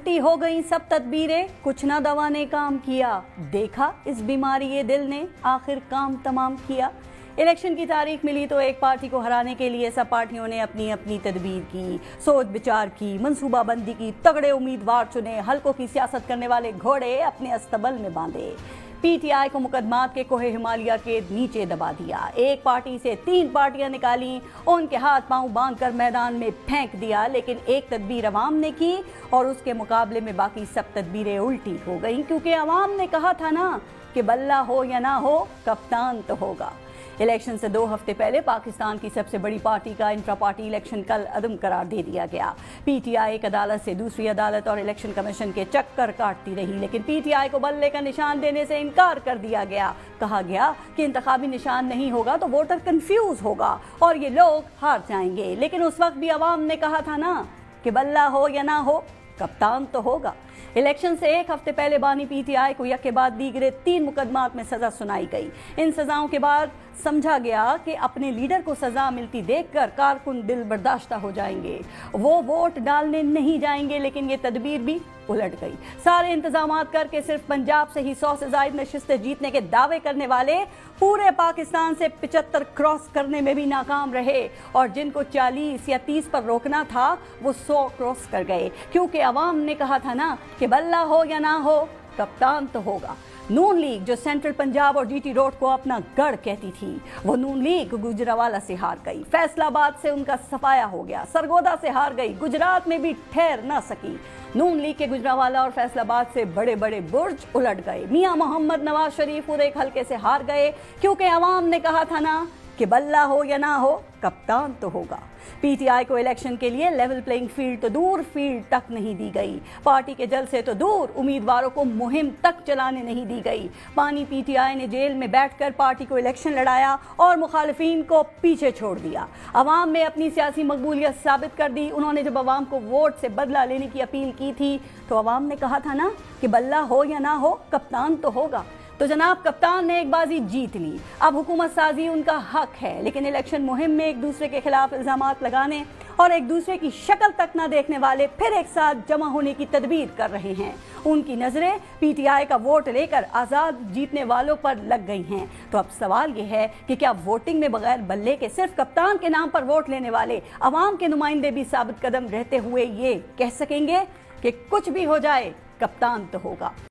الٹی ہو گئی سب تدبیریں، کچھ نہ دوا نے کام کیا، دیکھا اس بیماری یہ دل نے آخر کام تمام کیا۔ الیکشن کی تاریخ ملی تو ایک پارٹی کو ہرانے کے لیے سب پارٹیوں نے اپنی اپنی تدبیر کی، سوچ بچار کی، منصوبہ بندی کی، تگڑے امیدوار چنے، حلقوں کی سیاست کرنے والے گھوڑے اپنے استبل میں باندھے۔ پی ٹی آئی کو مقدمات کے کوہ ہمالیہ کے نیچے دبا دیا، ایک پارٹی سے 3 پارٹیاں نکالیں، ان کے ہاتھ پاؤں باندھ کر میدان میں پھینک دیا، لیکن ایک تدبیر عوام نے کی اور اس کے مقابلے میں باقی سب تدبیریں الٹی ہو گئیں، کیونکہ عوام نے کہا تھا نا کہ بلہ ہو یا نہ ہو کپتان تو ہوگا۔ الیکشن سے 2 ہفتے پہلے پاکستان کی سب سے بڑی پارٹی کا انٹرا پارٹی الیکشن کل عدم قرار دے دیا گیا۔ پی ٹی آئی ایک عدالت سے دوسری عدالت اور الیکشن کمیشن کے چکر کاٹتی رہی، لیکن پی ٹی آئی کو بلے کا نشان دینے سے انکار کر دیا گیا۔ کہا گیا کہ انتخابی نشان نہیں ہوگا تو ووٹر کنفیوز ہوگا اور یہ لوگ ہار جائیں گے، لیکن اس وقت بھی عوام نے کہا تھا نا کہ بلہ ہو یا نہ ہو کپتان تو ہوگا۔ الیکشن سے 1 ہفتے پہلے بانی پی ٹی آئی کو یک کے بعد دیگرے 3 مقدمات میں سزا سنائی گئی۔ ان سزاؤں کے بعد سمجھا گیا کہ اپنے لیڈر کو سزا ملتی دیکھ کر کارکن دل برداشتہ ہو جائیں گے، وہ ووٹ ڈالنے نہیں جائیں گے، لیکن یہ تدبیر بھی الٹ گئی۔ سارے انتظامات کر کے صرف پنجاب سے ہی 100 سے زائد نشستیں جیتنے کے دعوے کرنے والے پورے پاکستان سے 75 کراس کرنے میں بھی ناکام رہے، اور جن کو 40 یا 30 پر روکنا تھا وہ 100 کراس کر گئے، کیونکہ عوام نے کہا تھا نا کہ بلہ ہو یا نہ ہو کپتان تو ہوگا۔ نون لیگ جو سینٹرل پنجاب اور جی ٹی روڈ کو اپنا گڑھ کہتی تھی، وہ نون لیگ گجرانوالہ سے ہار گئی، فیصل آباد سے ان کا صفایا ہو گیا، سرگودا سے ہار گئی، گجرات میں بھی ٹھہر نہ سکی۔ نون لیگ کے گجرانوالہ اور فیصل آباد سے بڑے بڑے برج الٹ گئے۔ میاں محمد نواز شریف پورے ایک حلقے سے ہار گئے، کیونکہ عوام نے کہا تھا نا کہ بلہ ہو یا نہ ہو کپتان تو ہوگا۔ پی ٹی آئی کو الیکشن کے لیے لیول پلینگ فیلڈ تو دور فیلڈ تک نہیں دی گئی، پارٹی کے جلسے تو دور امیدواروں کو مہم تک چلانے نہیں دی گئی۔ بانی پی ٹی آئی نے جیل میں بیٹھ کر پارٹی کو الیکشن لڑایا اور مخالفین کو پیچھے چھوڑ دیا۔ عوام میں اپنی سیاسی مقبولیت ثابت کر دی۔ انہوں نے جب عوام کو ووٹ سے بدلہ لینے کی اپیل کی تھی تو عوام نے کہا تھا نا کہ بلہ ہو یا نہ ہو کپتان تو ہوگا۔ تو جناب کپتان نے ایک بازی جیت لی، اب حکومت سازی ان کا حق ہے، لیکن الیکشن مہم میں ایک دوسرے کے خلاف الزامات لگانے اور ایک دوسرے کی شکل تک نہ دیکھنے والے پھر ایک ساتھ جمع ہونے کی تدبیر کر رہے ہیں۔ ان کی نظریں پی ٹی آئی کا ووٹ لے کر آزاد جیتنے والوں پر لگ گئی ہیں۔ تو اب سوال یہ ہے کہ کیا ووٹنگ میں بغیر بلے کے صرف کپتان کے نام پر ووٹ لینے والے عوام کے نمائندے بھی ثابت قدم رہتے ہوئے یہ کہہ سکیں گے کہ کچھ بھی ہو جائے کپتان تو ہوگا؟